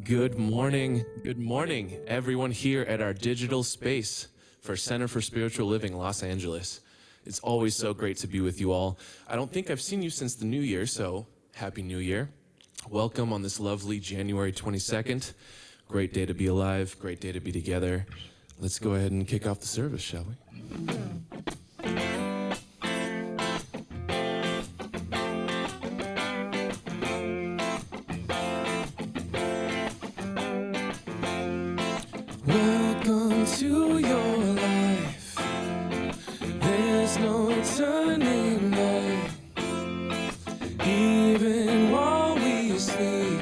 Good morning. Good morning, everyone here at our digital space for Center for Spiritual Living, Los Angeles. It's always so great to be with you all. I don't think I've seen you since the new year, so Happy New Year. Welcome on this lovely January 22nd. Great day to be alive, great day to be together. Let's go ahead and kick off the service, shall we? Welcome to your life. There's no turning back. Even while we sleep,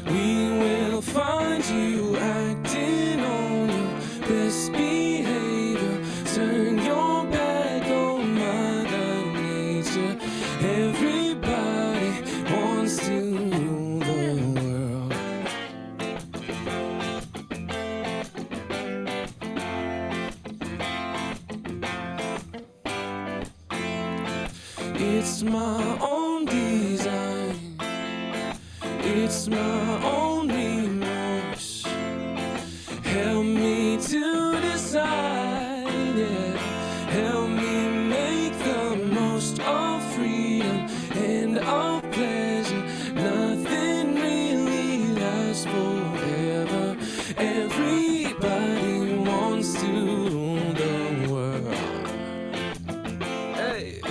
we will find you acting on your best behavior. Turn your back on Mother Nature. Everybody wants to rule the world. It's my own design. It's my own remorse. Help me to decide, yeah. Help me make the most of freedom and of pleasure. Nothing really lasts forever. Everybody wants to rule the world. Hey.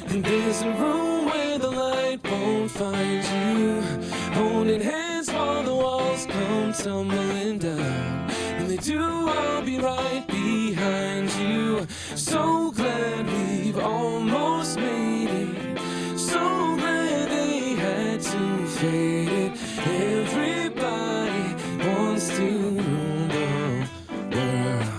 There's a room where the light won't find you. Holding hands while the walls come tumbling down. When they do, I'll be right behind you. So glad we've almost made it. So glad they had to fade it. Everybody wants to rule the world.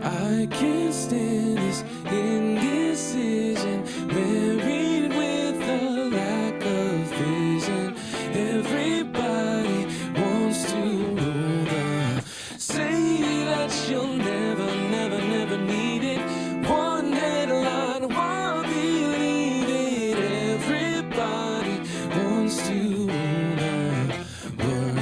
I can't stand this indecision, married with a lack of vision. Everybody wants to rule the. Say that you'll never, never, never need it. One headline, why believe it? Everybody wants to rule the world.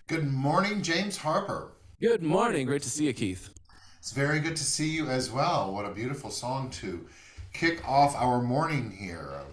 Good morning, James Harper. Good morning. Great to see you, Keith. It's very good to see you as well. What a beautiful song to kick off our morning here of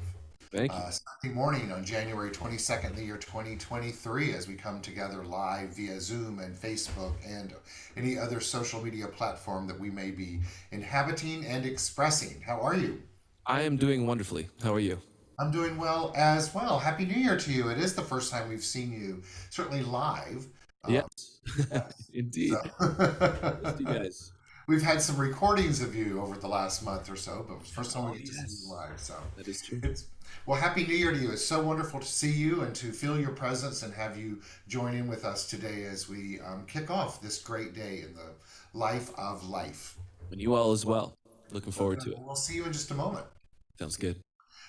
Thank you. Sunday morning on January 22nd, the year 2023, as we come together live via Zoom and Facebook and any other social media platform that we may be inhabiting and expressing. How are you? I am doing wonderfully. How are you? I'm doing well as well. Happy New Year to you. It is the first time we've seen you, certainly live. Yes, Yes. indeed. Missed you So guys. we've had some recordings of you over the last month or so, but it's the first time Oh, we get to see you yes. live. So That is true. it's well, Happy New Year to you. It's so wonderful to see you and to feel your presence and have you join in with us today as we kick off this great day in the life of life. And you all as well. Looking forward to it. We'll see you in just a moment. Sounds good.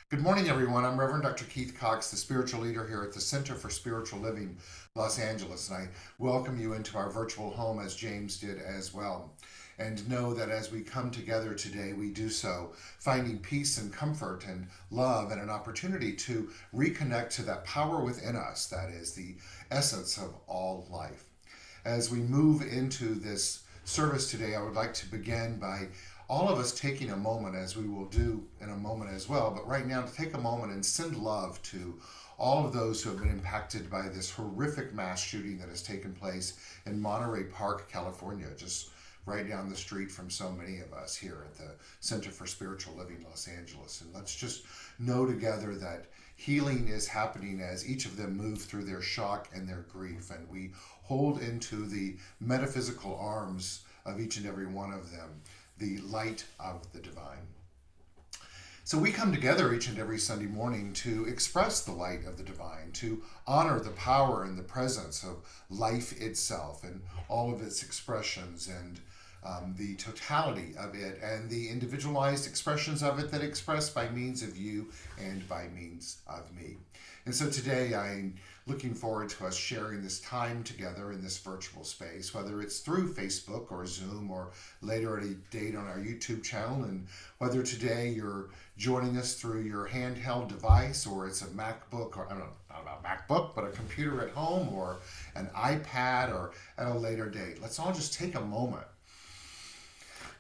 Good morning, everyone. I'm Reverend Dr. Keith Cox, the spiritual leader here at the Center for Spiritual Living, Los Angeles, and I welcome you into our virtual home as James did as well. And know that as we come together today, we do so finding peace and comfort and love and an opportunity to reconnect to that power within us that is the essence of all life. As we move into this service today, I would like to begin by all of us taking a moment, as we will do in a moment as well, but right now to take a moment and send love to all of those who have been impacted by this horrific mass shooting that has taken place in Monterey Park, California, just right down the street from so many of us here at the Center for Spiritual Living Los Angeles. And let's just know together that healing is happening as each of them move through their shock and their grief, and we hold into the metaphysical arms of each and every one of them the light of the divine. So we come together each and every Sunday morning to express the light of the divine, to honor the power and the presence of life itself and all of its expressions, and the totality of it and the individualized expressions of it that express by means of you and by means of me. And so today I'm looking forward to us sharing this time together in this virtual space, whether it's through Facebook or Zoom or later at a date on our YouTube channel, and whether today you're joining us through your handheld device, or it's a MacBook, or I don't know, not about MacBook, but a computer at home or an iPad, or at a later date. Let's all just take a moment.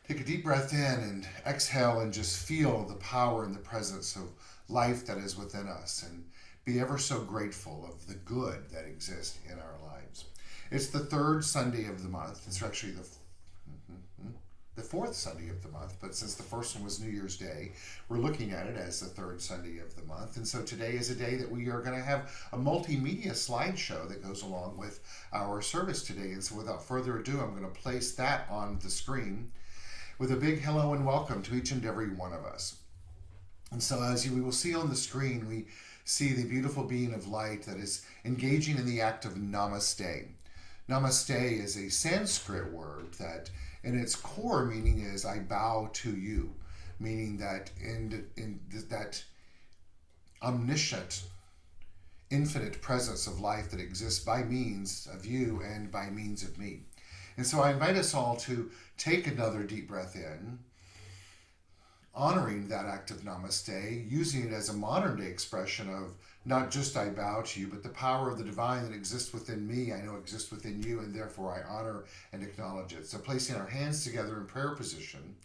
Take a deep breath in and exhale and just feel the power and the presence of life that is within us, and be ever so grateful of the good that exists in our lives. It's the third Sunday of the month. It's actually the fourth Sunday of the month, but since the first one was New Year's Day, we're looking at it as the third Sunday of the month. And so today is a day that we are going to have a multimedia slideshow that goes along with our service today. And so without further ado, I'm going to place that on the screen with a big hello and welcome to each and every one of us. And so as we will see on the screen, we see the beautiful being of light that is engaging in the act of namaste. Namaste is a Sanskrit word that in its core meaning is I bow to you, meaning that in that omniscient, infinite presence of life that exists by means of you and by means of me. And so I invite us all to take another deep breath in, honoring that act of namaste, using it as a modern day expression of not just I bow to you, but the power of the divine that exists within me, I know exists within you, and therefore I honor and acknowledge it. So placing our hands together in prayer position,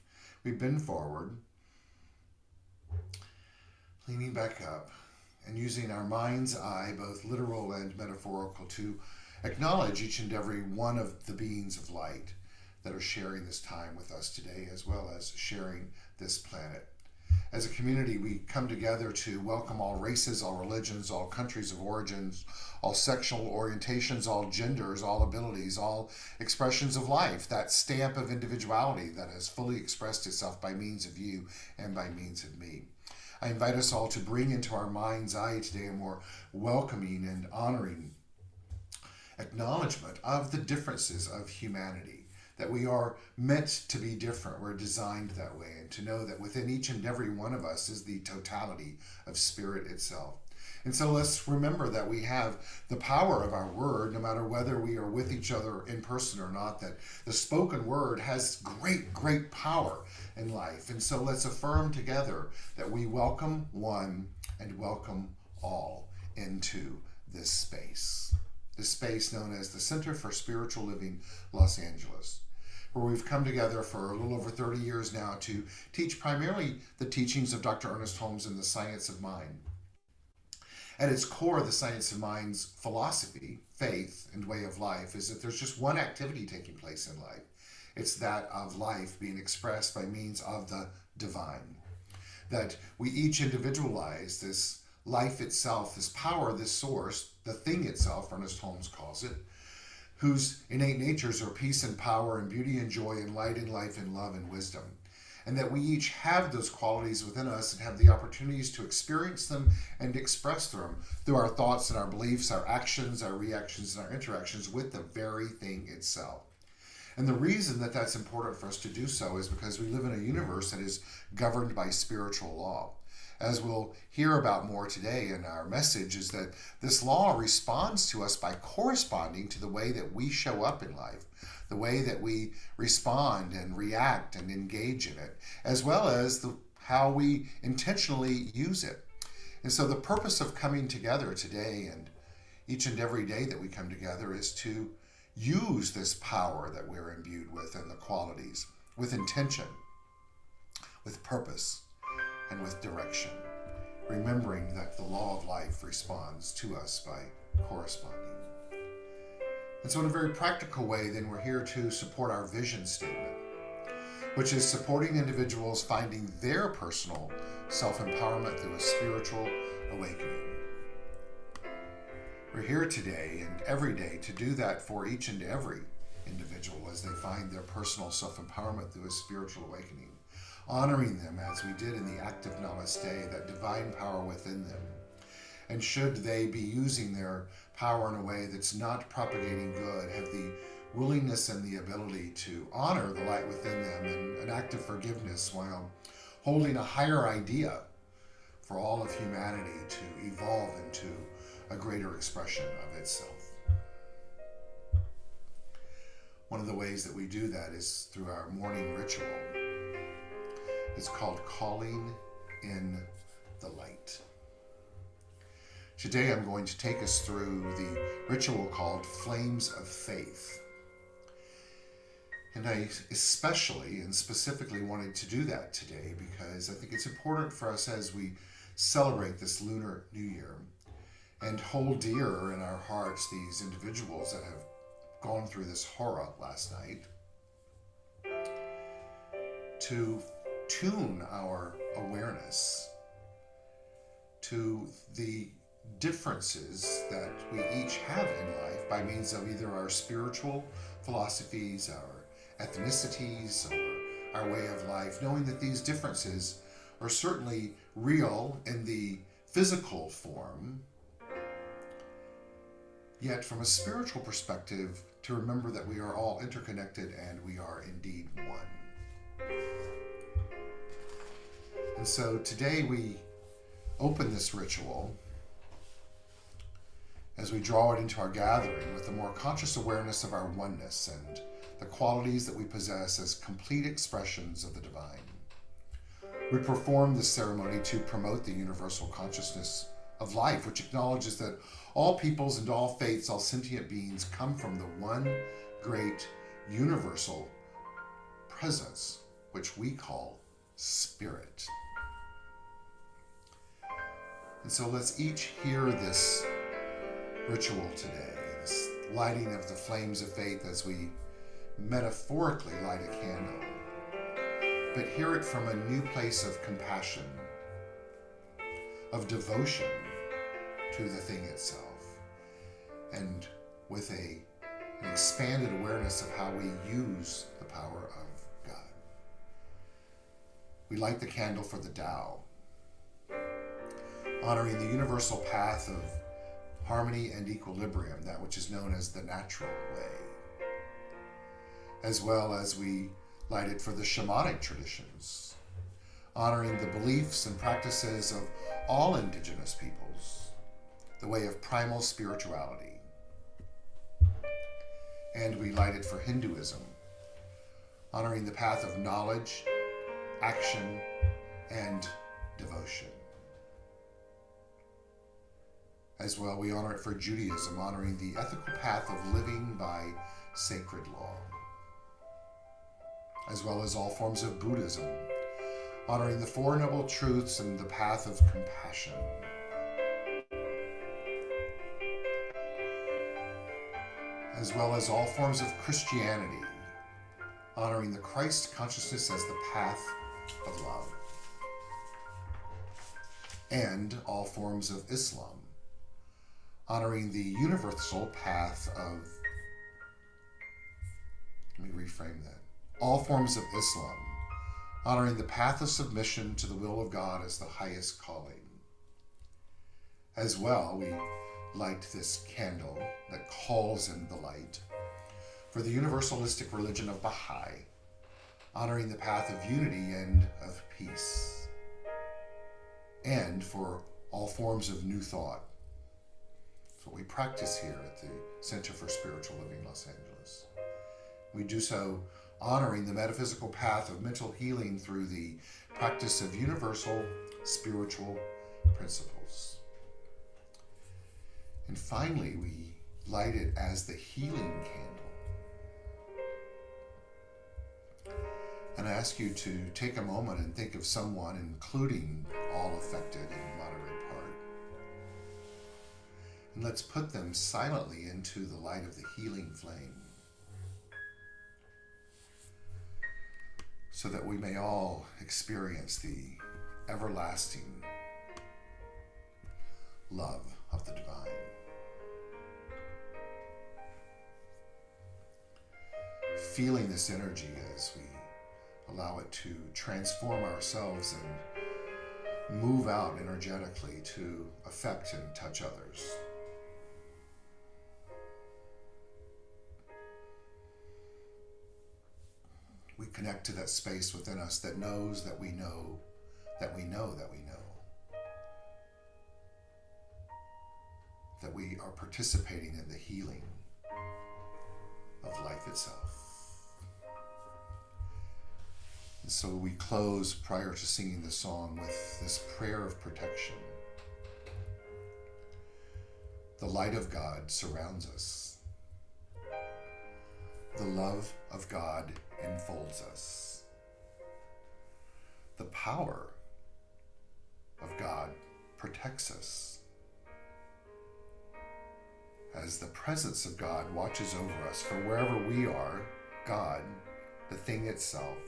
we bend forward, leaning back up, and using our mind's eye, both literal and metaphorical, to acknowledge each and every one of the beings of light that are sharing this time with us today, as well as sharing this planet. As a community, we come together to welcome all races, all religions, all countries of origins, all sexual orientations, all genders, all abilities, all expressions of life, that stamp of individuality that has fully expressed itself by means of you and by means of me. I invite us all to bring into our mind's eye today a more welcoming and honoring acknowledgement of the differences of humanity, that we are meant to be different, we're designed that way, and to know that within each and every one of us is the totality of spirit itself. And so let's remember that we have the power of our word, no matter whether we are with each other in person or not, that the spoken word has great, great power in life. And so let's affirm together that we welcome one and welcome all into this space known as the Center for Spiritual Living Los Angeles, where we've come together for a little over 30 years now to teach primarily the teachings of Dr. Ernest Holmes in the science of mind. At its core, the science of mind's philosophy, faith, and way of life is that there's just one activity taking place in life. It's that of life being expressed by means of the divine. That we each individualize this life itself, this power, this source, the thing itself, Ernest Holmes calls it, whose innate natures are peace and power and beauty and joy and light and life and love and wisdom. And that we each have those qualities within us and have the opportunities to experience them and express them through our thoughts and our beliefs, our actions, our reactions, and our interactions with the very thing itself. And the reason that that's important for us to do so is because we live in a universe that is governed by spiritual law. As we'll hear about more today in our message, is that this law responds to us by corresponding to the way that we show up in life, the way that we respond and react and engage in it, as well as how we intentionally use it. And so the purpose of coming together today and each and every day that we come together is to use this power that we're imbued with and the qualities with intention, with purpose, and with direction, remembering that the law of life responds to us by corresponding. And so in a very practical way, then we're here to support our vision statement, which is supporting individuals finding their personal self-empowerment through a spiritual awakening. We're here today and every day to do that for each and every individual as they find their personal self-empowerment through a spiritual awakening, honoring them as we did in the act of Namaste, that divine power within them. And should they be using their power in a way that's not propagating good, have the willingness and the ability to honor the light within them and an act of forgiveness while holding a higher idea for all of humanity to evolve into a greater expression of itself. One of the ways that we do that is through our morning ritual. It's called Calling in the Light. Today I'm going to take us through the ritual called Flames of Faith. And I especially and specifically wanted to do that today because I think it's important for us as we celebrate this Lunar New Year and hold dear in our hearts these individuals that have gone through this horror last night, to tune our awareness to the differences that we each have in life by means of either our spiritual philosophies, our ethnicities, or our way of life, knowing that these differences are certainly real in the physical form, yet from a spiritual perspective, to remember that we are all interconnected and we are indeed one. And so today we open this ritual as we draw it into our gathering with a more conscious awareness of our oneness and the qualities that we possess as complete expressions of the divine. We perform this ceremony to promote the universal consciousness of life, which acknowledges that all peoples and all faiths, all sentient beings come from the one great universal presence, which we call spirit. And so let's each hear this ritual today, this lighting of the flames of faith as we metaphorically light a candle, but hear it from a new place of compassion, of devotion to the thing itself, and with an expanded awareness of how we use the power of God. We light the candle for the Tao, honoring the universal path of harmony and equilibrium, that which is known as the natural way, as well as we light it for the shamanic traditions, honoring the beliefs and practices of all indigenous peoples, the way of primal spirituality. And we light it for Hinduism, honoring the path of knowledge, action, and devotion. As well, we honor it for Judaism, honoring the ethical path of living by sacred law. As well as all forms of Buddhism, honoring the Four Noble Truths and the path of compassion. As well as all forms of Christianity, honoring the Christ consciousness as the path of love. And all forms of Islam, honoring the universal path of, let me reframe that. All forms of Islam, honoring the path of submission to the will of God as the highest calling. As well, we light this candle that calls in the light for the universalistic religion of Baha'i, honoring the path of unity and of peace. And for all forms of new thought. That's what we practice here at the Center for Spiritual Living, Los Angeles. We do so honoring the metaphysical path of mental healing through the practice of universal spiritual principles. And finally, we light it as the healing candle. And I ask you to take a moment and think of someone, including all affected in moderate part. And let's put them silently into the light of the healing flame, so that we may all experience the everlasting love of the divine. Feeling this energy as we allow it to transform ourselves and move out energetically to affect and touch others. We connect to that space within us that knows that we know that we know that we know that we are participating in the healing of life itself. And so we close, prior to singing the song, with this prayer of protection. The light of God surrounds us. The love of God enfolds us. The power of God protects us. As the presence of God watches over us, for wherever we are, God, the thing itself,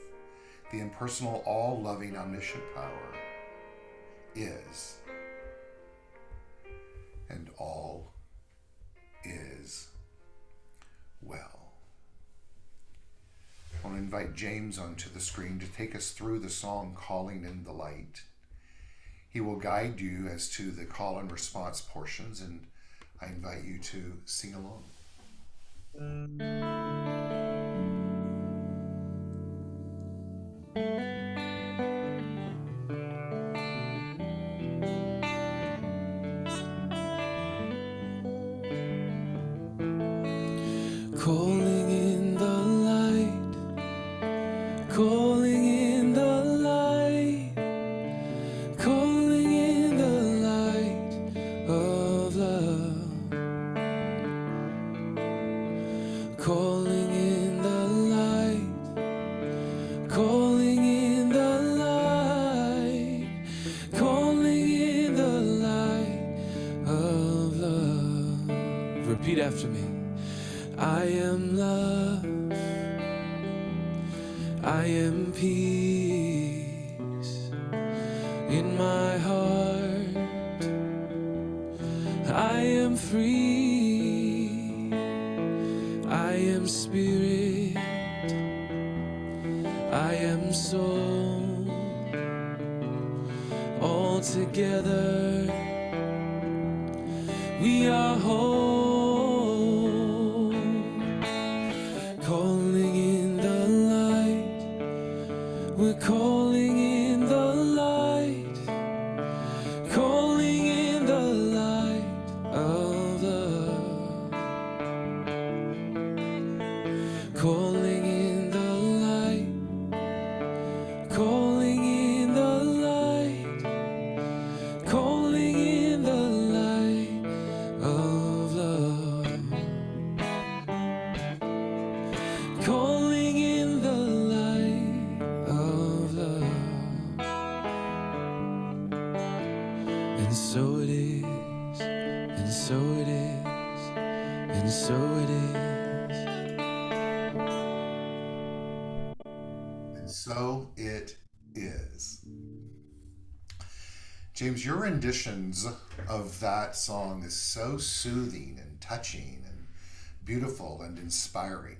the impersonal, all-loving, omniscient power, is, and all is well. I want to invite James onto the screen to take us through the song Calling in the Light. He will guide you as to the call and response portions, and I invite you to sing along. Calling in the light, calling in the light, calling in the light of love, calling in the light, calling in the light, calling in the light of love. Repeat after me. I am love, I am peace in my heart, I am free, I am spirit, I am soul, all together we are whole. Calling in the light, we're calling in the light, calling in the light of love, calling in the light, calling in the light, calling in the light of love. Calling in the light of love. And so it is, and so it is, and so it is. And so it is. James, your renditions of that song is so soothing and touching and beautiful and inspiring.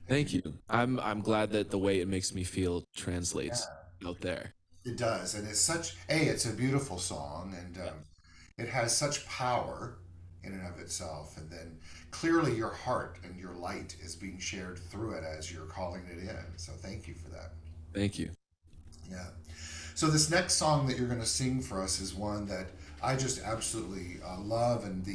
Thank you. I'm glad that the way it makes me feel translates out there. It does, and it's a beautiful song, and it has such power in and of itself. And then clearly your heart and your light is being shared through it as you're calling it in. So thank you for that. Thank you. Yeah. So this next song that you're going to sing for us is one that I just absolutely love, and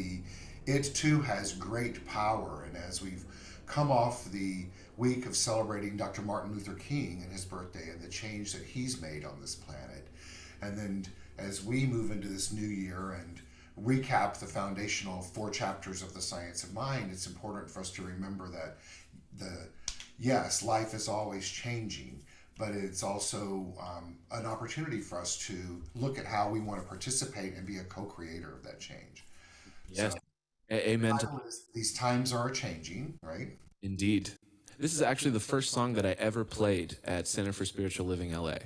it too has great power. And as we've come off the week of celebrating Dr. Martin Luther King and his birthday and the change that he's made on this planet, and then as we move into this new year and recap the foundational 4 chapters of the Science of Mind, it's important for us to remember that yes, life is always changing, but it's also an opportunity for us to look at how we want to participate and be a co-creator of that change. Yes. So Amen to Title is These Times Are Changing, right? indeed. This is actually the first song that I ever played at Center for Spiritual Living LA.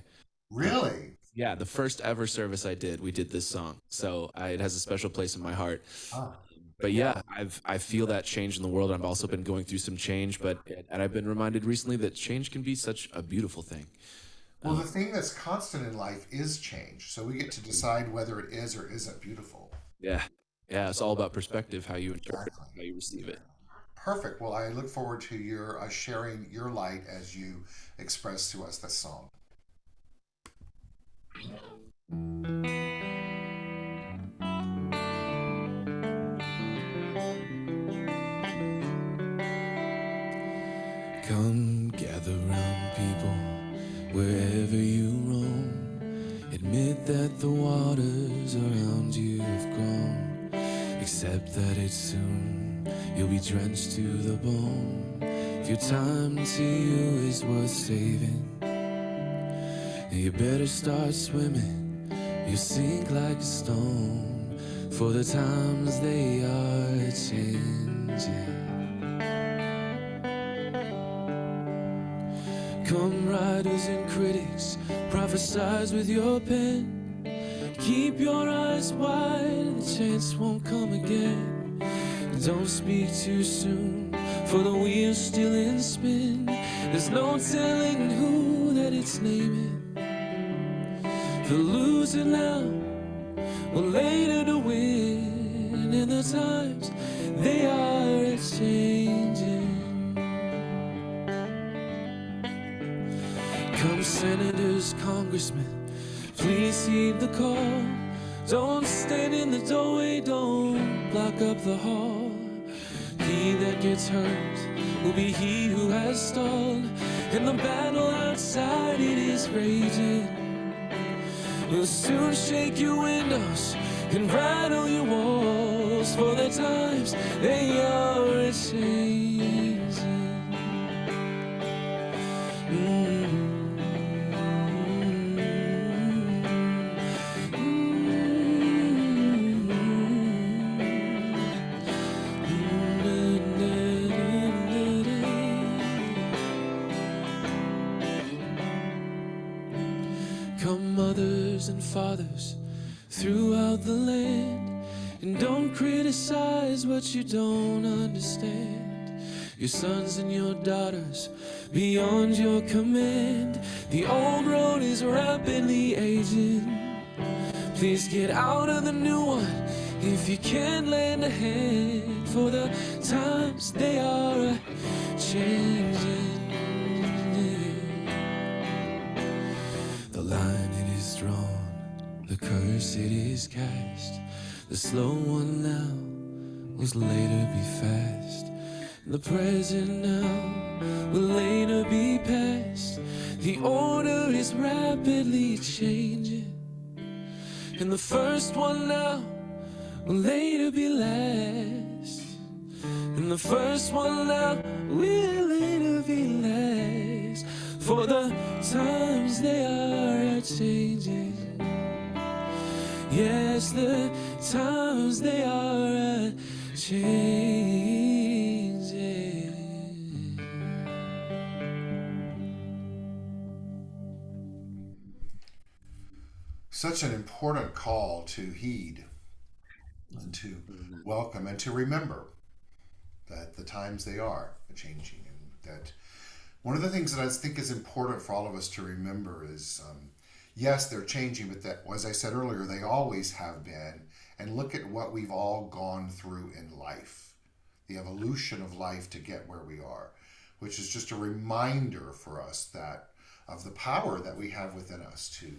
Really? Yeah, the first ever service I did, we did this song. So it has a special place in my heart. Ah, But yeah. yeah, I feel that change in the world. I've also been going through some change, and I've been reminded recently that change can be such a beautiful thing. Well, the thing that's constant in life is change. So we get to decide whether it is or isn't beautiful. Yeah, yeah, it's all about perspective, how you interpret Exactly. it, how you receive it. Perfect. Well, I look forward to your sharing your light as you express to us this song. Come gather round, people, wherever you roam. Admit that the waters around you have grown. Accept that it's soon you'll be drenched to the bone. If your time to you is worth saving, you better start swimming. You sink like a stone, for the times they are changing. Come writers and critics, prophesize with your pen. Keep your eyes wide, the chance won't come again. Don't speak too soon, for the wheel's still in spin. There's no telling who that it's naming. The loser now, will later to win. And the times, they are changing. Come senators, congressmen, please heed the call. Don't stand in the doorway, don't block up the hall. He that gets hurt will be he who has stalled. In the battle outside it is raging. We'll soon shake your windows and rattle your walls. For the times, they are changing. Come mothers and fathers throughout the land, and don't criticize what you don't understand. Your sons and your daughters beyond your command. The old road is rapidly aging. Please get out of the new one if you can't lend a hand. For the times they are changing. The line it is drawn, the curse it is cast. The slow one now will later be fast. The present now will later be past. The order is rapidly changing. And the first one now will later be last. And the first one now will later be last. For the times they are changing. Yes, the times they are changing. Such an important call to heed and to welcome and to remember that the times they are changing, and that one of the things that I think is important for all of us to remember is yes, they're changing, but that, as I said earlier, they always have been. And look at what we've all gone through in life, the evolution of life to get where we are, which is just a reminder for us that of the power that we have within us to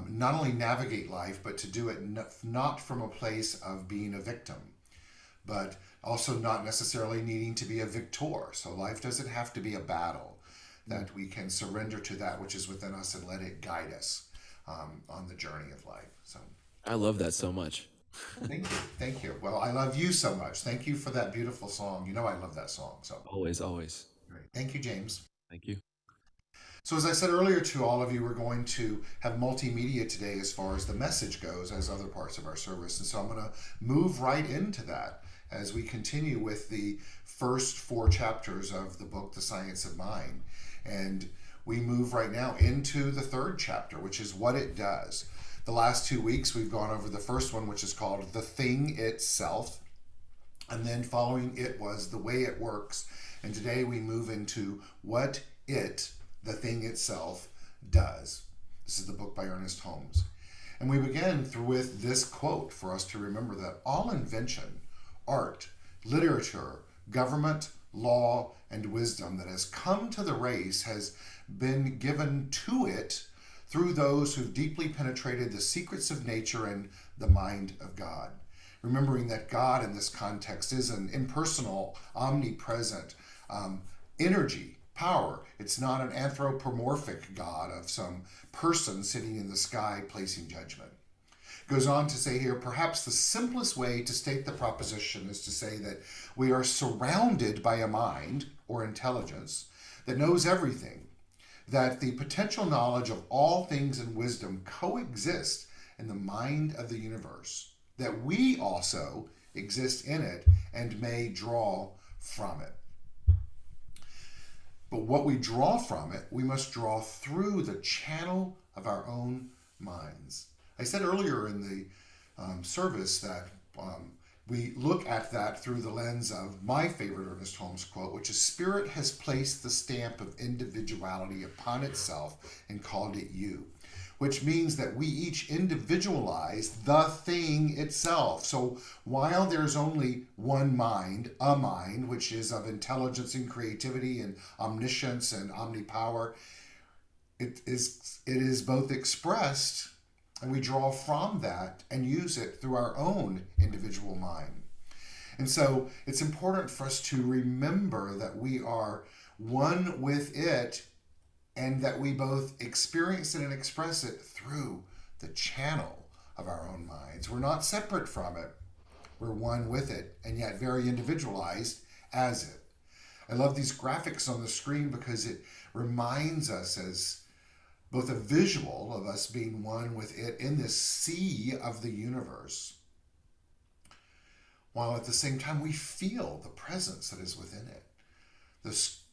not only navigate life, but to do it not from a place of being a victim, but also not necessarily needing to be a victor. So life doesn't have to be a battle, that we can surrender to that which is within us and let it guide us on the journey of life. So I love that so much. thank you. Thank you. Well, I love you so much. Thank you for that beautiful song. You know I love that song. So Always, always. great. Thank you, James. Thank you. So as I said earlier to all of you, we're going to have multimedia today as far as the message goes, as other parts of our service. And so I'm going to move right into that as we continue with the first 4 chapters of the book, The Science of Mind. And we move right now into the 3rd chapter, which is what it does. The last 2 weeks, we've gone over the first one, which is called The Thing Itself. And then following it was The Way It Works. And today we move into what it, the thing itself, does. This is the book by Ernest Holmes. And we begin with this quote for us to remember that all invention, art, literature, government, law, and wisdom that has come to the race has been given to it through those who've deeply penetrated the secrets of nature and the mind of God. Remembering that God in this context is an impersonal, omnipresent energy, power. It's not an anthropomorphic God of some person sitting in the sky placing judgment. Goes on to say here, perhaps the simplest way to state the proposition is to say that we are surrounded by a mind or intelligence that knows everything, that the potential knowledge of all things and wisdom coexist in the mind of the universe, that we also exist in it and may draw from it. But what we draw from it, we must draw through the channel of our own minds. I said earlier in the service that we look at that through the lens of my favorite Ernest Holmes quote, which is, "Spirit has placed the stamp of individuality upon itself and called it you," which means that we each individualize the thing itself. So while there's only one mind, a mind, which is of intelligence and creativity and omniscience and omnipower, it is both expressed, and we draw from that and use it through our own individual mind. And so it's important for us to remember that we are one with it, and that we both experience it and express it through the channel of our own minds. We're not separate from it. We're one with it, and yet very individualized as it. I love these graphics on the screen because it reminds us as both a visual of us being one with it in this sea of the universe, while at the same time we feel the presence that is within it. This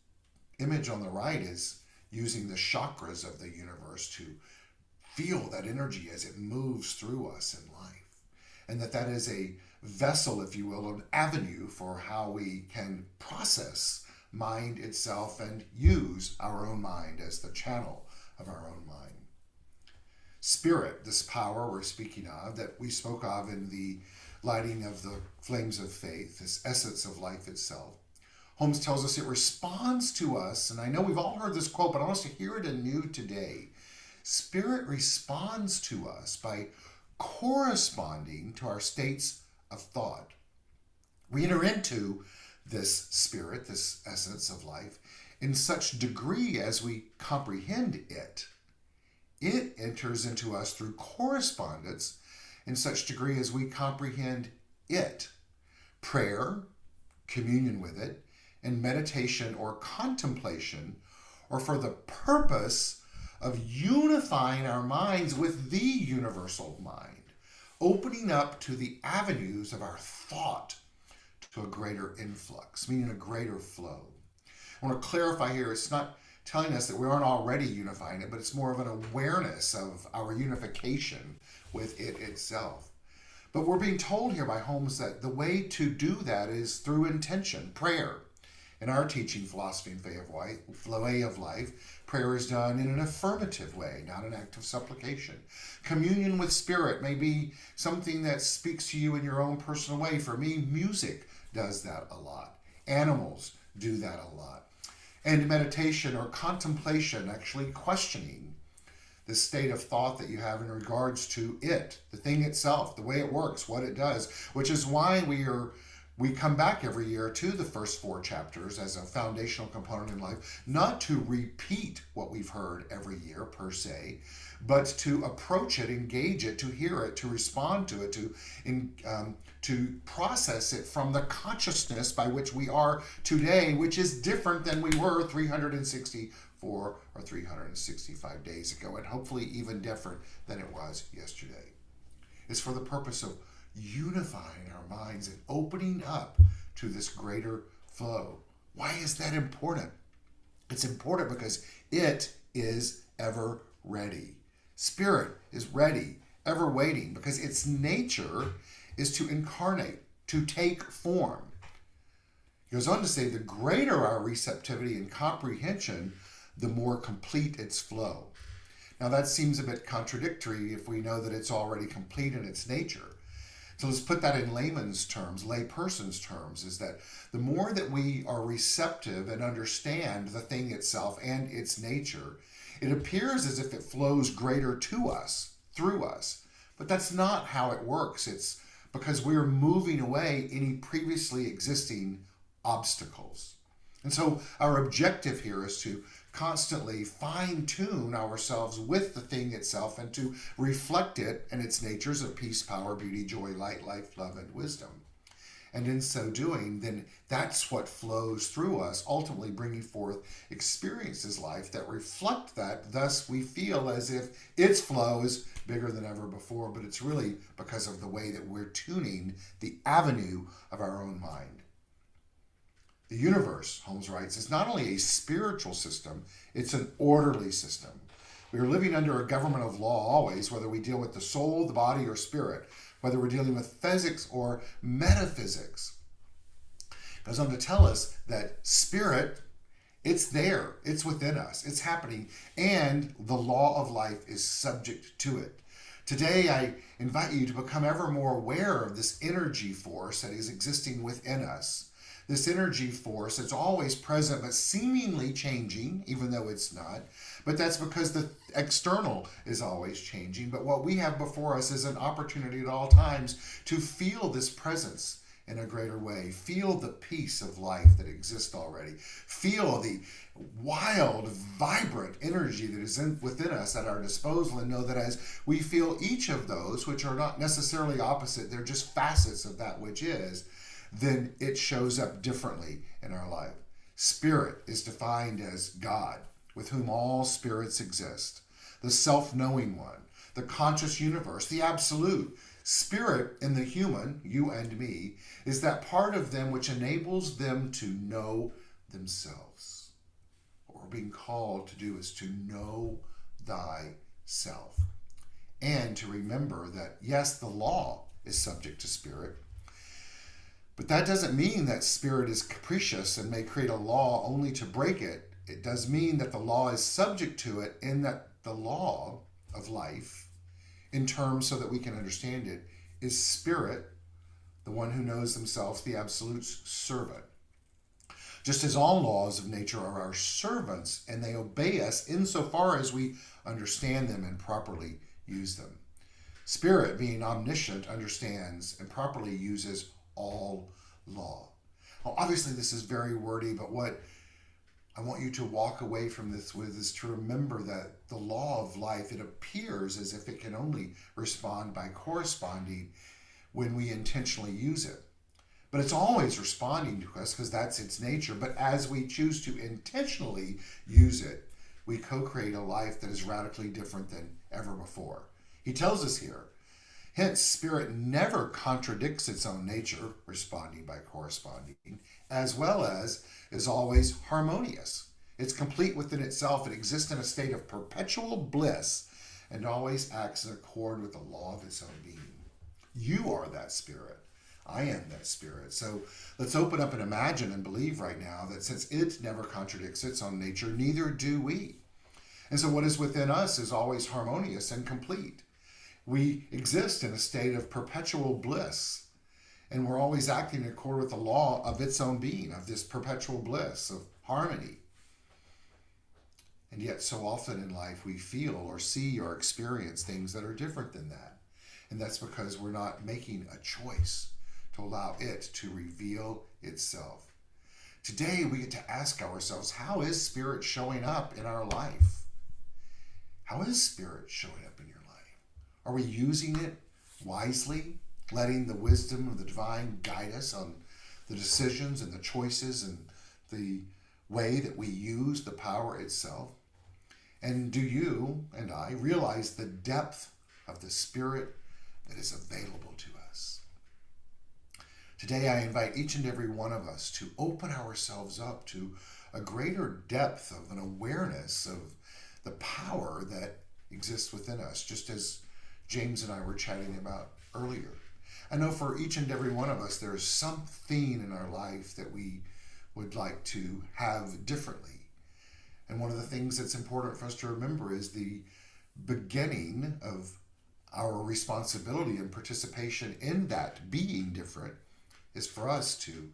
image on the right is using the chakras of the universe to feel that energy as it moves through us in life. And that is a vessel, if you will, an avenue for how we can process mind itself and use our own mind as the channel of our own mind. Spirit, this power we're speaking of, that we spoke of in the lighting of the flames of faith, this essence of life itself. Holmes tells us it responds to us, and I know we've all heard this quote, but I want us to hear it anew today. Spirit responds to us by corresponding to our states of thought. We enter into this spirit, this essence of life, in such degree as we comprehend it. It enters into us through correspondence in such degree as we comprehend it. Prayer, communion with it, and meditation or contemplation are for the purpose of unifying our minds with the universal mind, opening up to the avenues of our thought to a greater influx, meaning a greater flow. I want to clarify here, it's not telling us that we aren't already unifying it, but it's more of an awareness of our unification with it itself. But we're being told here by Holmes that the way to do that is through intention, prayer. In our teaching philosophy and way of life, prayer is done in an affirmative way, not an act of supplication. Communion with Spirit may be something that speaks to you in your own personal way. For me, music does that a lot. Animals do that a lot. And meditation or contemplation, actually questioning the state of thought that you have in regards to it, the thing itself, the way it works, what it does, which is why we come back every year to the first 4 chapters as a foundational component in life, not to repeat what we've heard every year per se, but to approach it, engage it, to hear it, to respond to it, to process it from the consciousness by which we are today, which is different than we were 364 or 365 days ago, and hopefully even different than it was yesterday. It's for the purpose of unifying our minds and opening up to this greater flow. Why is that important? It's important because it is ever ready. Spirit is ready, ever waiting, because its nature is to incarnate, to take form. He goes on to say, the greater our receptivity and comprehension, the more complete its flow. Now that seems a bit contradictory if we know that it's already complete in its nature. So let's put that in layman's terms, layperson's terms, is that the more that we are receptive and understand the thing itself and its nature, it appears as if it flows greater to us, through us. But that's not how it works. It's because we're moving away any previously existing obstacles. And so our objective here is to constantly fine-tune ourselves with the thing itself and to reflect it and its natures of peace, power, beauty, joy, light, life, love, and wisdom. And in so doing, then that's what flows through us, ultimately bringing forth experiences life that reflect that. Thus, we feel as if its flow is bigger than ever before, but it's really because of the way that we're tuning the avenue of our own mind. The universe, Holmes writes, is not only a spiritual system, it's an orderly system. We are living under a government of law always, whether we deal with the soul, the body, or spirit, whether we're dealing with physics or metaphysics. It goes on to tell us that spirit, it's there, it's within us, it's happening, and the law of life is subject to it. Today, I invite you to become ever more aware of this energy force that is existing within us. This energy force that's always present but seemingly changing, even though it's not. But that's because the external is always changing. But what we have before us is an opportunity at all times to feel this presence in a greater way. Feel the peace of life that exists already. Feel the wild, vibrant energy that is within us at our disposal, and know that as we feel each of those, which are not necessarily opposite, they're just facets of that which is, then it shows up differently in our life. Spirit is defined as God, with whom all spirits exist, the self-knowing one, the conscious universe, the absolute. Spirit in the human, you and me, is that part of them which enables them to know themselves. What we're being called to do is to know thyself. And to remember that, yes, the law is subject to spirit, but that doesn't mean that spirit is capricious and may create a law only to break it. It does mean that the law is subject to it, in that the law of life, in terms so that we can understand it, is spirit, the one who knows themselves, the absolute's servant. Just as all laws of nature are our servants, and they obey us insofar as we understand them and properly use them. Spirit, being omniscient, understands and properly uses all law. Well, obviously this is very wordy, but what I want you to walk away from this with is to remember that the law of life, it appears as if it can only respond by corresponding when we intentionally use it. But it's always responding to us because that's its nature. But as we choose to intentionally use it, we co-create a life that is radically different than ever before. He tells us here, hence, spirit never contradicts its own nature, responding by corresponding, as well as is always harmonious. It's complete within itself. It exists in a state of perpetual bliss and always acts in accord with the law of its own being. You are that spirit. I am that spirit. So let's open up and imagine and believe right now that since it never contradicts its own nature, neither do we. And so what is within us is always harmonious and complete. We exist in a state of perpetual bliss, and we're always acting in accord with the law of its own being, of this perpetual bliss, of harmony. And yet so often in life we feel or see or experience things that are different than that. And that's because we're not making a choice to allow it to reveal itself. Today we get to ask ourselves, how is spirit showing up in our life? How is spirit showing up in your life? Are we using it wisely, letting the wisdom of the divine guide us on the decisions and the choices and the way that we use the power itself? And do you and I realize the depth of the spirit that is available to us? Today, I invite each and every one of us to open ourselves up to a greater depth of an awareness of the power that exists within us, just as James and I were chatting about earlier. I know for each and every one of us, there is something in our life that we would like to have differently. And one of the things that's important for us to remember is the beginning of our responsibility and participation in that being different is for us to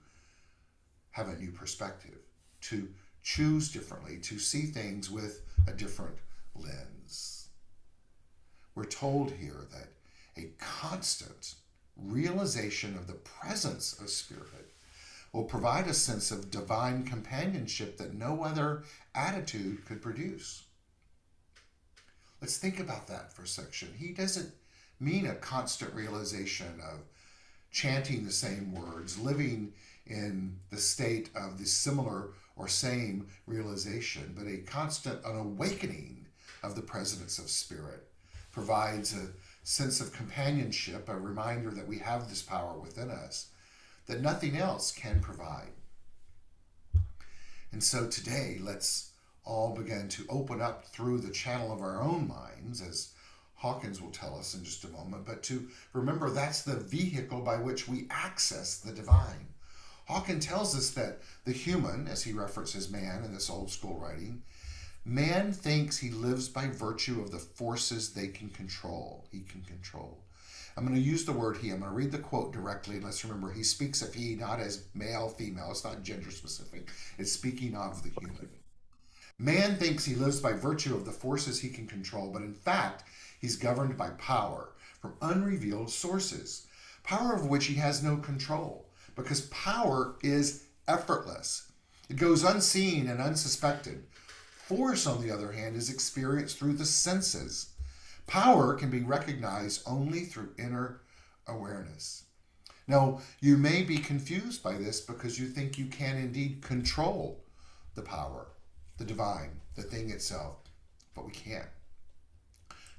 have a new perspective, to choose differently, to see things with a different lens. We're told here that a constant realization of the presence of Spirit will provide a sense of divine companionship that no other attitude could produce. Let's think about that for a section. He doesn't mean a constant realization of chanting the same words, living in the state of the similar or same realization, but a constant an awakening of the presence of Spirit provides a sense of companionship, a reminder that we have this power within us that nothing else can provide. And so today, let's all begin to open up through the channel of our own minds, as Hawkins will tell us in just a moment, but to remember that's the vehicle by which we access the divine. Hawkins tells us that the human, as he references man in this old school writing, man thinks he lives by virtue of the forces he can control. I'm going to use the word he. I'm going to read the quote directly, and let's remember he speaks of he not as male, female. It's not gender specific. It's speaking of the human. Man thinks he lives by virtue of the forces he can control, but in fact, he's governed by power from unrevealed sources, power of which he has no control, because power is effortless. It goes unseen and unsuspected. Force, on the other hand, is experienced through the senses. Power can be recognized only through inner awareness. Now, you may be confused by this because you think you can indeed control the power, the divine, the thing itself, but we can't.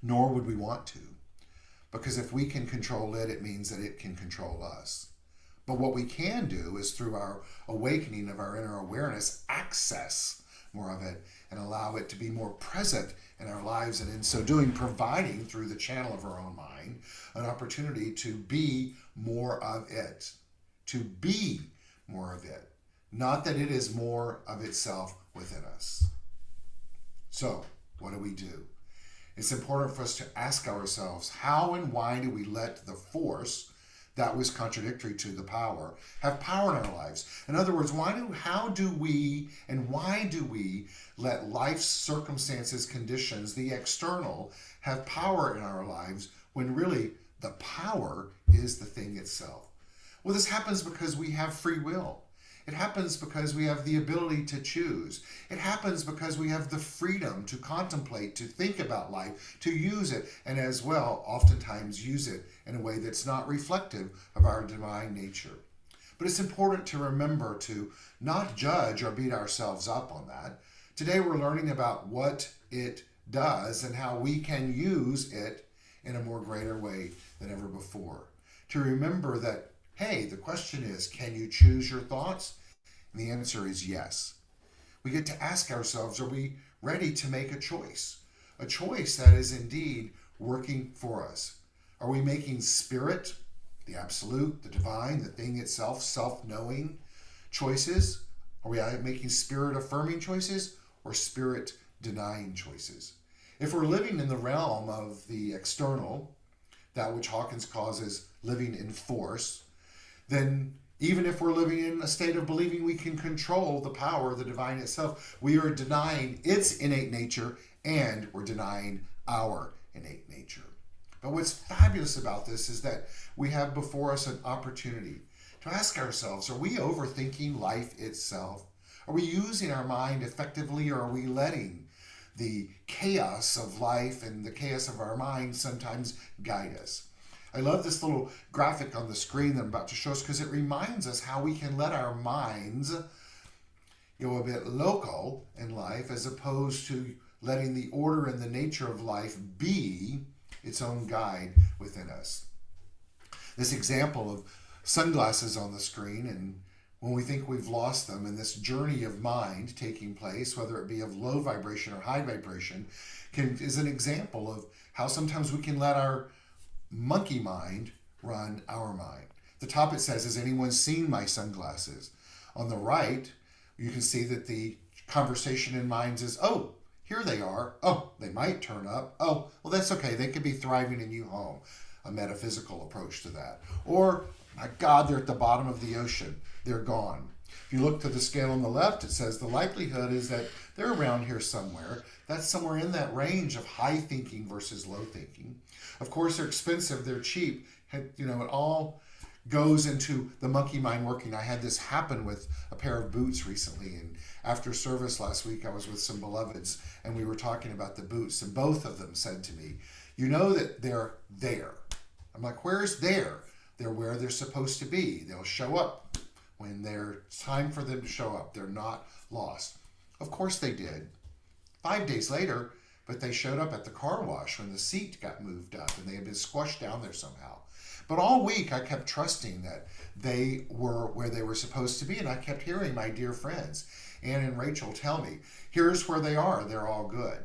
Nor would we want to, because if we can control it, it means that it can control us. But what we can do is through our awakening of our inner awareness, access more of it and allow it to be more present in our lives, and in so doing, providing through the channel of our own mind an opportunity to be more of it, to be more of it, not that it is more of itself within us. So, what do? It's important for us to ask ourselves, how and why do we let the force that was contradictory to the power have power in our lives? In other words, why do we let life's circumstances, conditions, the external, have power in our lives when really the power is the thing itself? Well, this happens because we have free will. It happens because we have the ability to choose. It happens because we have the freedom to contemplate, to think about life, to use it, and as well, oftentimes use it in a way that's not reflective of our divine nature. But it's important to remember to not judge or beat ourselves up on that. Today we're learning about what it does and how we can use it in a more greater way than ever before. To remember that, hey, the question is, can you choose your thoughts? And the answer is yes. We get to ask ourselves, are we ready to make a choice? A choice that is indeed working for us. Are we making spirit, the absolute, the divine, the thing itself, self-knowing choices? Are we making spirit-affirming choices or spirit-denying choices? If we're living in the realm of the external, that which Hawkins calls living in force, then even if we're living in a state of believing we can control the power of the divine itself, we are denying its innate nature and we're denying our innate nature. But what's fabulous about this is that we have before us an opportunity to ask ourselves, are we overthinking life itself? Are we using our mind effectively, or are we letting the chaos of life and the chaos of our mind sometimes guide us? I love this little graphic on the screen that I'm about to show us because it reminds us how we can let our minds go a bit loco in life as opposed to letting the order and the nature of life be its own guide within us. This example of sunglasses on the screen, and when we think we've lost them, and this journey of mind taking place, whether it be of low vibration or high vibration, is an example of how sometimes we can let our monkey mind run our mind. The top it says, has anyone seen my sunglasses? On the right, you can see that the conversation in minds is, oh, here they are. Oh, they might turn up. Oh, well, that's okay. They could be thriving in you home. A metaphysical approach to that. Or, my God, they're at the bottom of the ocean. They're gone. If you look to the scale on the left, it says the likelihood is that they're around here somewhere. That's somewhere in that range of high thinking versus low thinking. Of course, they're expensive. They're cheap. It all goes into the monkey mind working. I had this happen with a pair of boots recently, and after service last week, I was with some beloveds, and we were talking about the boots, and both of them said to me, you know that they're there. I'm like, where's there? They're where they're supposed to be. They'll show up when it's time for them to show up. They're not lost. Of course they did. 5 days later, but they showed up at the car wash when the seat got moved up and they had been squashed down there somehow. But all week I kept trusting that they were where they were supposed to be, and I kept hearing my dear friends, Ann and Rachel, tell me, here's where they are. They're all good.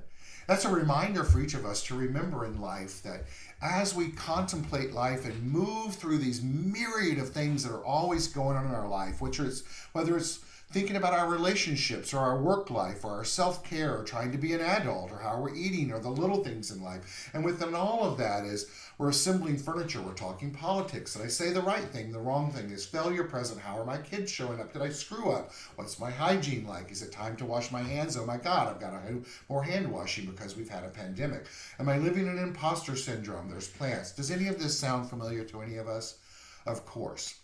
That's a reminder for each of us to remember in life that as we contemplate life and move through these myriad of things that are always going on in our life, whether it's thinking about our relationships or our work life or our self-care or trying to be an adult or how we're eating or the little things in life. And within all of that is we're assembling furniture, we're talking politics. Did I say the right thing? The wrong thing? Is failure present? How are my kids showing up? Did I screw up? What's my hygiene like? Is it time to wash my hands? Oh my God, I've got to do more hand washing because we've had a pandemic. Am I living in imposter syndrome? There's plants. Does any of this sound familiar to any of us? Of course,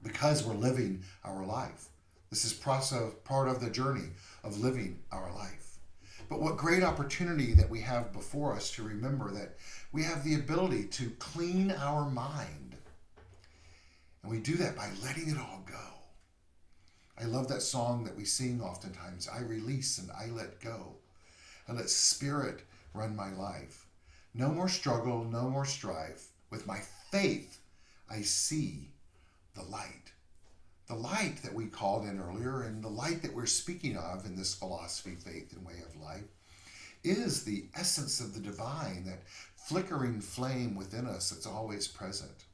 because we're living our life. This is part of the journey of living our life. But what great opportunity that we have before us to remember that we have the ability to clean our mind. And we do that by letting it all go. I love that song that we sing oftentimes. I release and I let go. I let spirit run my life. No more struggle, no more strife. With my faith, I see the light. The light that we called in earlier and the light that we're speaking of in this philosophy, faith, and way of life is the essence of the divine, that flickering flame within us that's always present.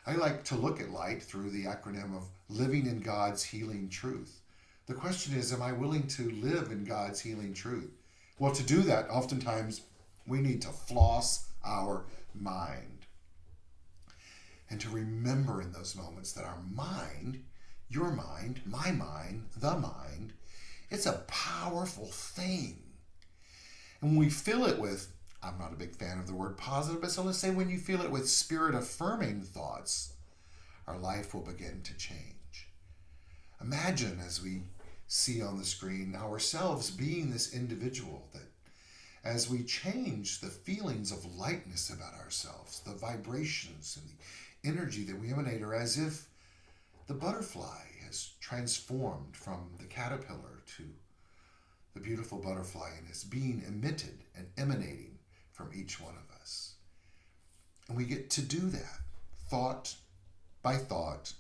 I like to look at light through the acronym of living in God's healing truth. The question is, am I willing to live in God's healing truth? Well, to do that, oftentimes we need to floss our mind and to remember in those moments that our mind, your mind, my mind, the mind, it's a powerful thing. And when we fill it with, I'm not a big fan of the word positive, but so let's say when you fill it with spirit-affirming thoughts, our life will begin to change. Imagine, as we see on the screen, ourselves being this individual that as we change the feelings of lightness about ourselves, the vibrations and the energy that we emanate are as if the butterfly has transformed from the caterpillar to the beautiful butterfly and is being emitted and emanating from each one of us. And we get to do that thought by thought,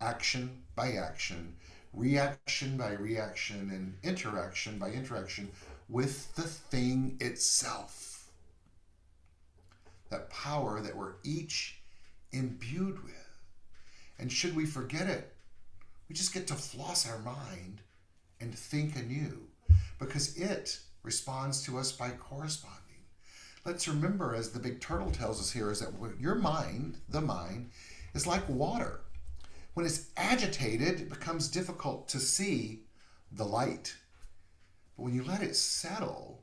action by action, reaction by reaction, and interaction by interaction with the thing itself. That power that we're each imbued with. And should we forget it, we just get to floss our mind and think anew, because it responds to us by corresponding. Let's remember, as the big turtle tells us here, is that your mind, the mind, is like water. When it's agitated, it becomes difficult to see the light. But when you let it settle,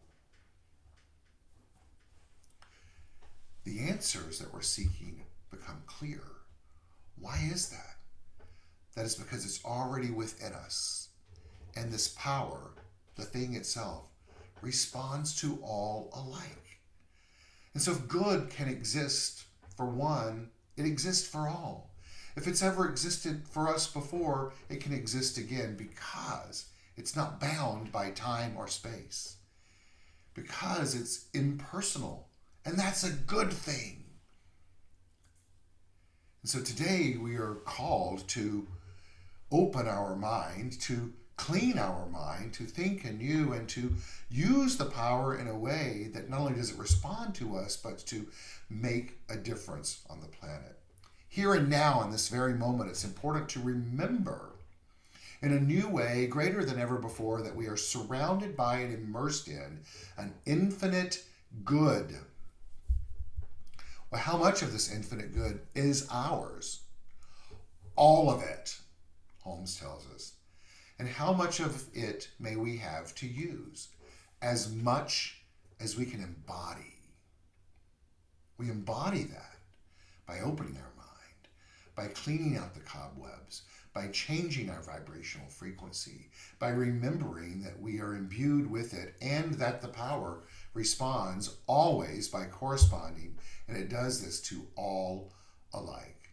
the answers that we're seeking become clear. Why is that? That is because it's already within us. And this power, the thing itself, responds to all alike. And so if good can exist for one, it exists for all. If it's ever existed for us before, it can exist again because it's not bound by time or space. Because it's impersonal. And that's a good thing. And so today we are called to open our mind, to clean our mind, to think anew, and to use the power in a way that not only does it respond to us, but to make a difference on the planet. Here and now, in this very moment, it's important to remember in a new way, greater than ever before, that we are surrounded by and immersed in an infinite good. Well, how much of this infinite good is ours? All of it, Holmes tells us. And how much of it may we have to use? As much as we can embody. We embody that by opening our mind, by cleaning out the cobwebs, by changing our vibrational frequency, by remembering that we are imbued with it and that the power responds always by corresponding, and it does this to all alike.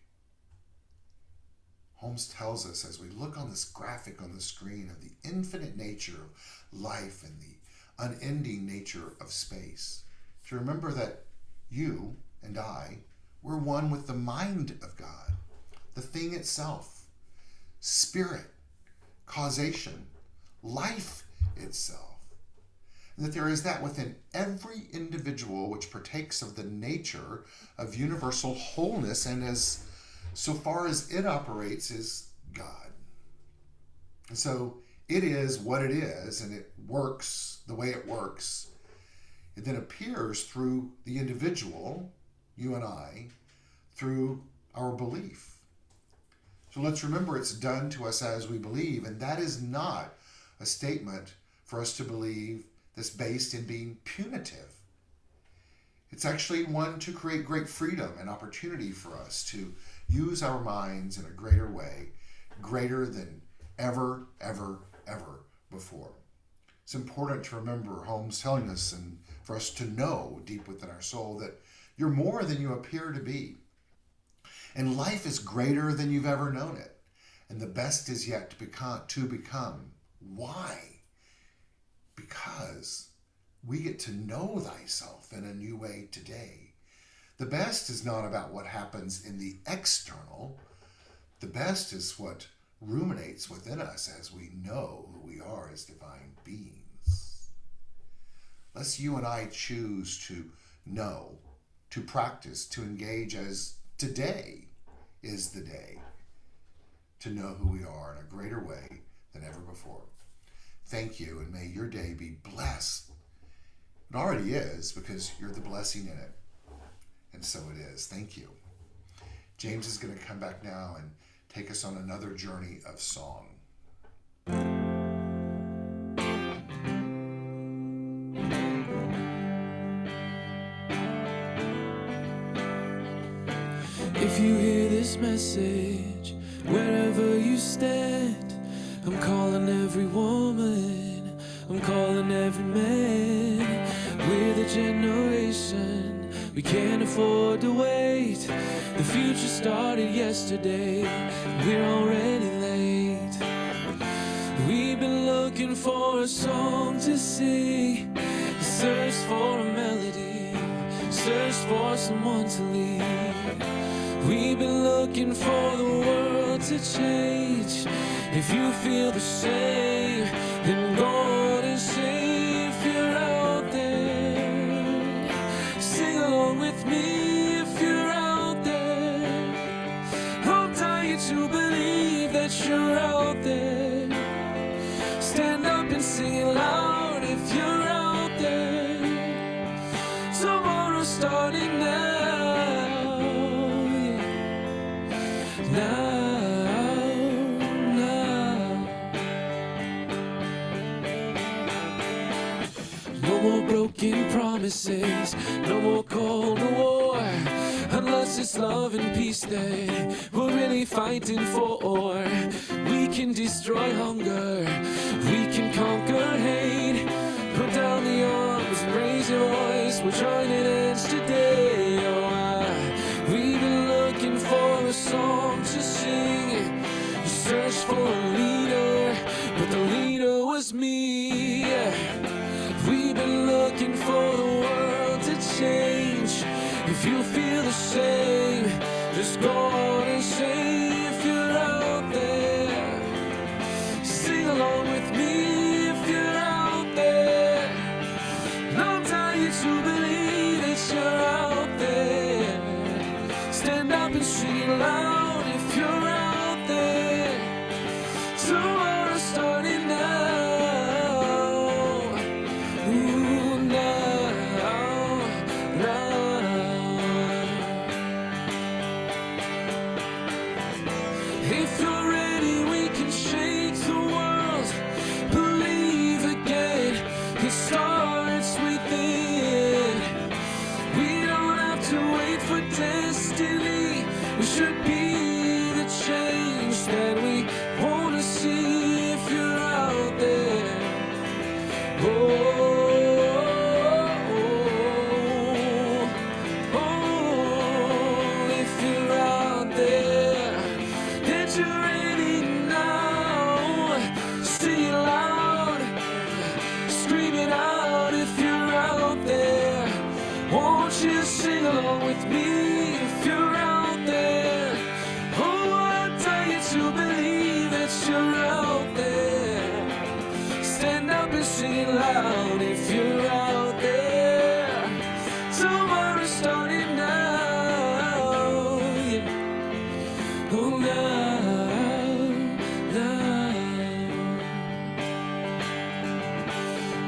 Holmes tells us as we look on this graphic on the screen of the infinite nature of life and the unending nature of space, to remember that you and I, we're one with the mind of God, the thing itself, spirit, causation, life itself. And that there is that within every individual which partakes of the nature of universal wholeness, and as so far as it operates is God. And so it is what it is, and it works the way it works. It then appears through the individual, you and I, through our belief. So let's remember it's done to us as we believe, and that is not a statement for us to believe that's based in being punitive. It's actually one to create great freedom and opportunity for us to use our minds in a greater way, greater than ever, ever, ever before. It's important to remember Holmes telling us and for us to know deep within our soul that you're more than you appear to be. And life is greater than you've ever known it. And the best is yet to become. Why? Because we get to know thyself in a new way today. The best is not about what happens in the external. The best is what ruminates within us as we know who we are as divine beings. Lest you and I choose to know, to practice, to engage as today is the day to know who we are in a greater way than ever before. Thank you, and may your day be blessed. It already is, because you're the blessing in it. And so it is. Thank you. James is going to come back now and take us on another journey of song. If you hear this message, wherever you stand, I'm calling every woman, I'm calling every man. We're the generation, we can't afford to wait. The future started yesterday, we're already late. We've been looking for a song to sing, search for a melody, search for someone to lead. We've been looking for the world to change. If you feel the same, then go on and sing. If you're out there, sing along with me. If you're out there, I'm dying to believe that you're out there. Stand up and sing it loud if you're out there. Tomorrow's starting now. No more broken promises, no more call to war, unless it's love and peace that we're really fighting for. We can destroy hunger, we can conquer hate. Put down the arms and raise your voice, we're joining hands today. We've been looking for a song to sing, search for a leader, but the leader was me. We've been looking for the world to change. If you feel the same, Just go on and say if you're out there. Sing along with me if you're out there. I'll tell you to believe that you're out there. Stand up and sing it loud if you're out there. Tomorrow's starting now. Ooh, now. If you're ready, we can shake the world. Believe again, it starts within. We don't have to wait for destiny. We should be the change that we want to see if you're out there. If you're out there, get you ready now. Sing it loud, scream it out if you're out there. Won't you sing along with me if you're out there? Oh, I tell you to believe that you're out there. Stand up and sing it loud if you're out there. Tomorrow's starting now. Yeah. Oh, now, now.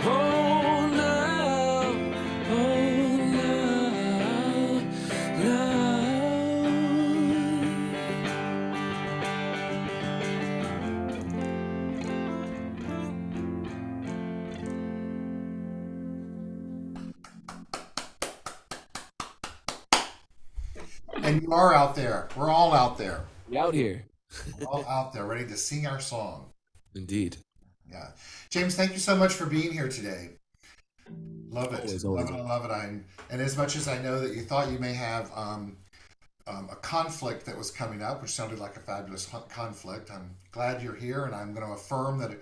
Oh, now, now. And you are out there. We're all out there. We out here. We're all out there ready to sing our song. Indeed. Yeah. James, thank you so much for being here today. Love it. Always, Love always. it. I love it. And as much as I know that you thought you may have a conflict that was coming up, which sounded like a fabulous conflict, I'm glad you're here, and I'm going to affirm that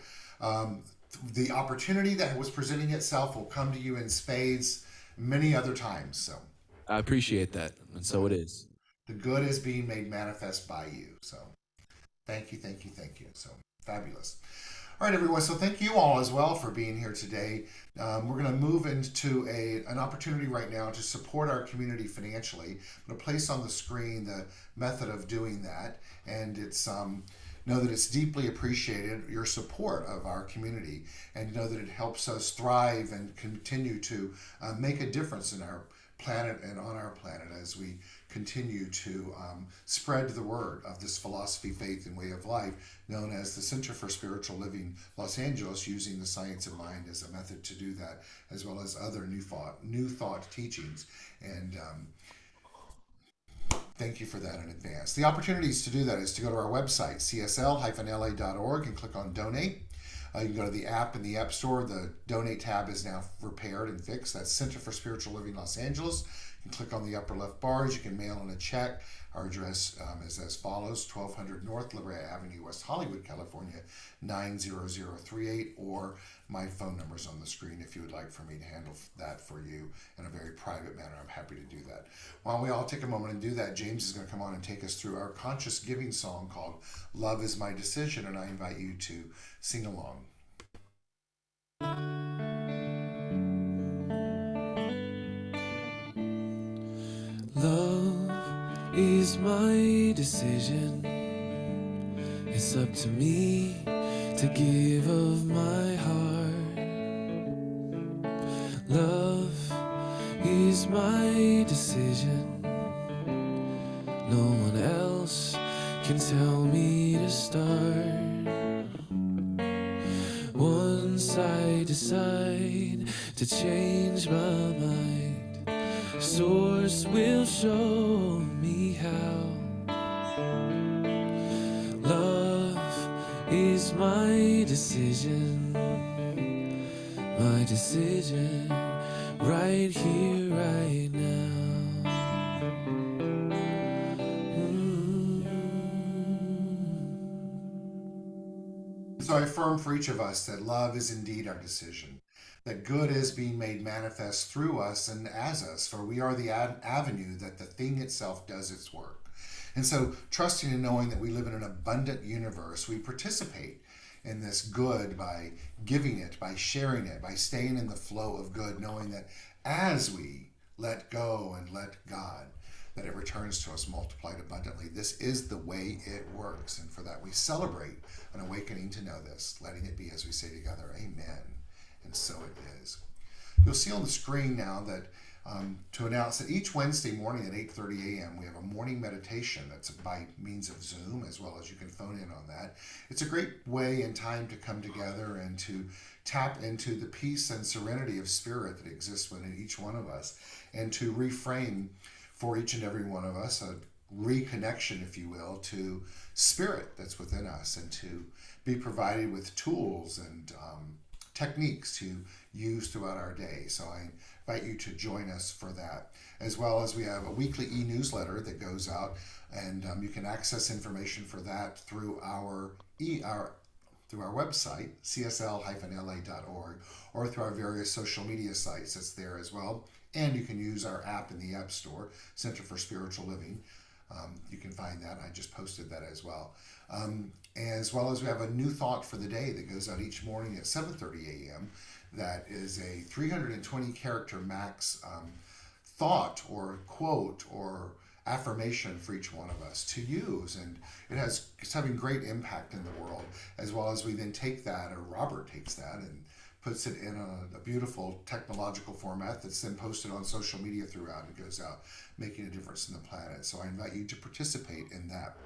the opportunity that was presenting itself will come to you in spades many other times. So I appreciate that, and so it is. the good is being made manifest by you. So thank you, thank you, thank you. So fabulous. All right, everyone. So thank you all as well for being here today. We're going to move into an opportunity right now to support our community financially. I'm going to place on the screen the method of doing that, and it's know that it's deeply appreciated, your support of our community, and know that it helps us thrive and continue to make a difference in our planet and on our planet as we continue to spread the word of this philosophy, faith, and way of life known as the Center for Spiritual Living Los Angeles, using the science of mind as a method to do that, as well as other new thought teachings. And thank you for that in advance. The opportunities to do that is to go to our website, csl-la.org, and click on donate. You can go to the app in the App Store. The donate tab is now repaired and fixed. That's Center for Spiritual Living Los Angeles. You can click on the upper left bars. You can mail in a check. Our address is as follows: 1200 North La Brea Avenue, West Hollywood, California, 90038, or my phone number is on the screen if you would like for me to handle that for you in a very private manner. I'm happy to do that. While we all take a moment and do that, James is going to come on and take us through our conscious giving song called Love Is My Decision, and I invite you to sing along. Love is my decision. It's up to me to give of my heart. Love is my decision. No one else can tell me to start. Once I decide to change my mind, Source will show me how. Love is my decision, right here, right now. So I affirm for each of us that love is indeed our decision, that good is being made manifest through us and as us, for we are the avenue that the thing itself does its work. And so, trusting and knowing that we live in an abundant universe, we participate in this good by giving it, by sharing it, by staying in the flow of good, knowing that as we let go and let God, that it returns to us multiplied abundantly. This is the way it works. And for that, we celebrate an awakening to know this, letting it be as we say together, amen. And so it is. You'll see on the screen now that to announce that each Wednesday morning at 8:30 a.m. we have a morning meditation that's by means of Zoom, as well as you can phone in on that. It's a great way and time to come together and to tap into the peace and serenity of spirit that exists within each one of us, and to reframe for each and every one of us a reconnection, if you will, to spirit that's within us, and to be provided with tools and techniques to use throughout our day. So I invite you to join us for that, as well as we have a weekly e-newsletter that goes out, and you can access information for that through our website, CSL-LA.org, or through our various social media sites. It's there as well. And you can use our app in the App Store, Center for Spiritual Living. You can find that. I just posted that as well. As well as we have a new thought for the day that goes out each morning at 7:30 a.m. That is a 320 character max thought or quote or affirmation for each one of us to use, and it's having great impact in the world. As well as we then take that, or Robert takes that and puts it in a beautiful technological format that's then posted on social media throughout. It goes out making a difference in the planet. So I invite you to participate in that.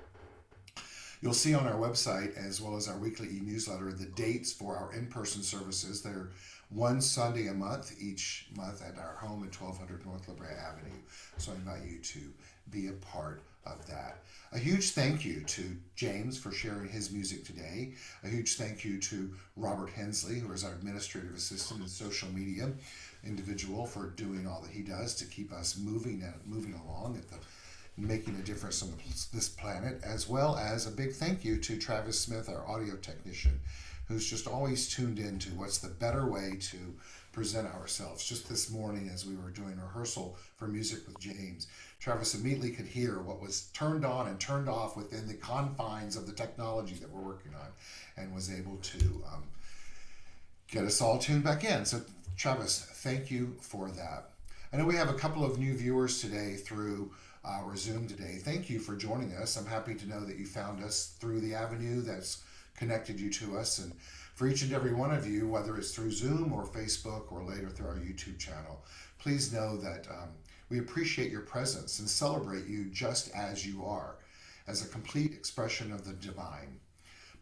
You'll see on our website, as well as our weekly e-newsletter, the dates for our in-person services. They're one Sunday a month, each month at our home at 1200 North La Brea Avenue. So I invite you to be a part of that. A huge thank you to James for sharing his music today. A huge thank you to Robert Hensley, who is our administrative assistant and social media individual, for doing all that he does to keep us moving along at making a difference on this planet, as well as a big thank you to Travis Smith, our audio technician, who's just always tuned in to what's the better way to present ourselves. Just this morning, as we were doing rehearsal for Music with James, Travis immediately could hear what was turned on and turned off within the confines of the technology that we're working on, and was able to get us all tuned back in. So Travis, thank you for that. I know we have a couple of new viewers today through our Zoom today. Thank you for joining us. I'm happy to know that you found us through the avenue that's connected you to us. And for each and every one of you, whether it's through Zoom or Facebook or later through our YouTube channel, please know that we appreciate your presence and celebrate you just as you are, as a complete expression of the divine,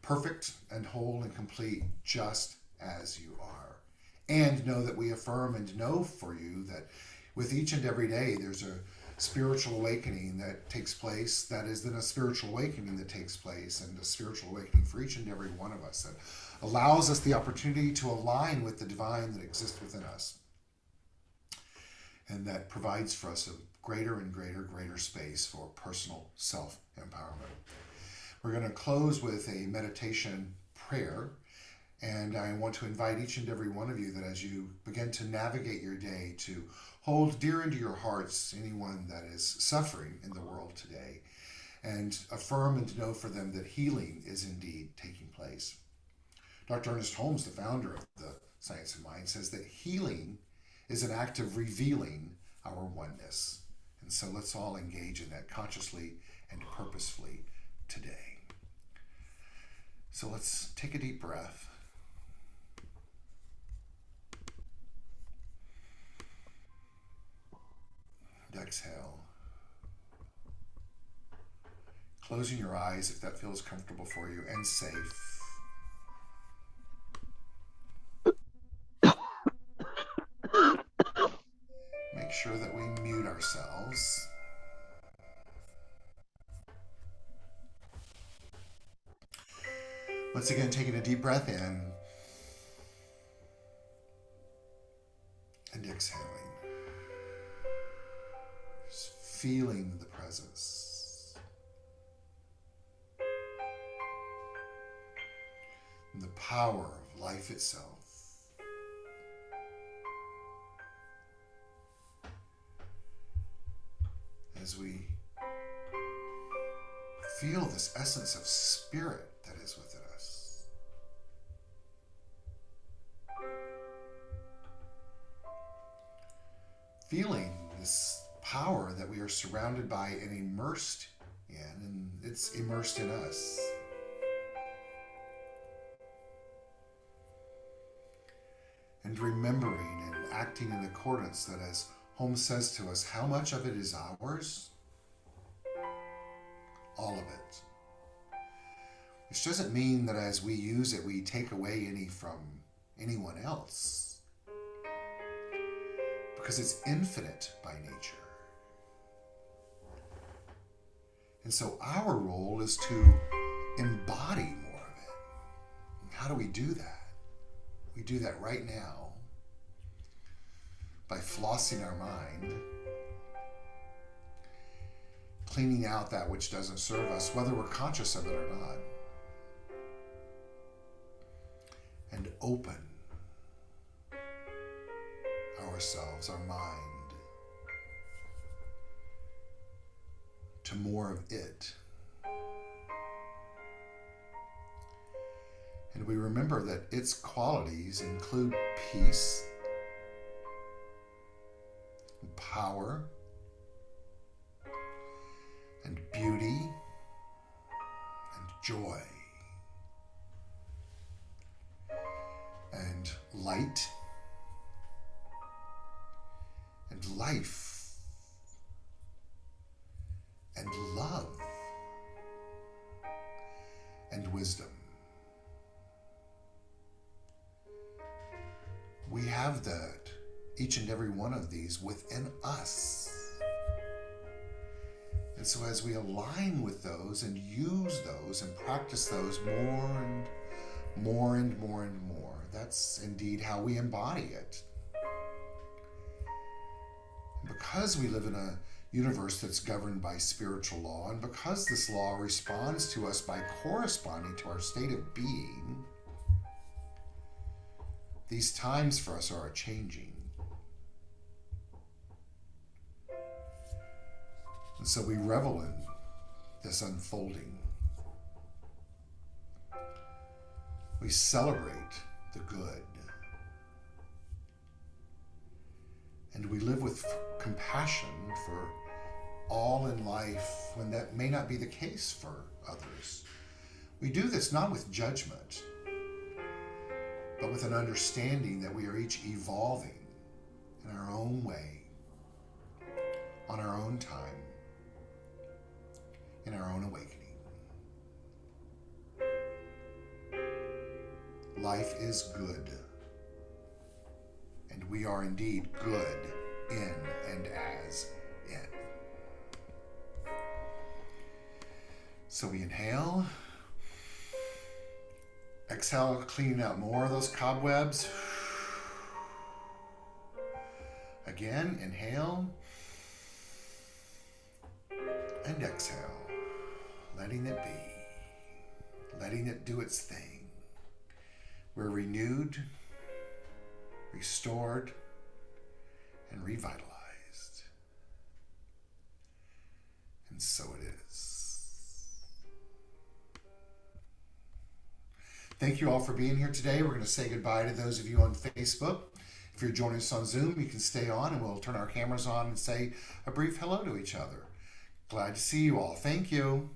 perfect and whole and complete just as you are. And know that we affirm and know for you that with each and every day there's a spiritual awakening that takes place, that is then a spiritual awakening that takes place, and a spiritual awakening for each and every one of us that allows us the opportunity to align with the divine that exists within us, and that provides for us a greater and greater space for personal self-empowerment. We're going to close with a meditation prayer, and I want to invite each and every one of you that as you begin to navigate your day, to hold dear into your hearts anyone that is suffering in the world today, and affirm and know for them that healing is indeed taking place. Dr. Ernest Holmes, the founder of the Science of Mind, says that healing is an act of revealing our oneness. And so let's all engage in that consciously and purposefully today. So let's take a deep breath. And exhale. Closing your eyes if that feels comfortable for you and safe. Make sure that we mute ourselves. Once again, taking a deep breath in and exhaling. Just feeling the presence and the power of life itself. As we feel this essence of spirit that is within us. Feeling this power that we are surrounded by and immersed in, and it's immersed in us. And remembering and acting in accordance that, as Holmes says to us, how much of it is ours? All of it. Which doesn't mean that as we use it, we take away any from anyone else. Because it's infinite by nature. And so our role is to embody more of it. And how do we do that? We do that right now by flossing our mind, cleaning out that which doesn't serve us, whether we're conscious of it or not, and open ourselves, our mind, to more of it. And we remember that its qualities include peace, and power, and beauty, and joy, and light, and life, and love, and wisdom. We have that, each and every one of these within us. And so as we align with those and use those and practice those more and more and more and more, that's indeed how we embody it. Because we live in a universe that's governed by spiritual law, and because this law responds to us by corresponding to our state of being, these times for us are changing. And so we revel in this unfolding. We celebrate the good. And we live with compassion for all in life when that may not be the case for others. We do this not with judgment, but with an understanding that we are each evolving in our own way, on our own time, in our own awakening. Life is good, and we are indeed good in and as in. So we inhale. Exhale, cleaning out more of those cobwebs. Again, inhale. And exhale, letting it be, letting it do its thing. We're renewed, restored, and revitalized. And so it is. Thank you all for being here today. We're going to say goodbye to those of you on Facebook. If you're joining us on Zoom, you can stay on and we'll turn our cameras on and say a brief hello to each other. Glad to see you all. Thank you.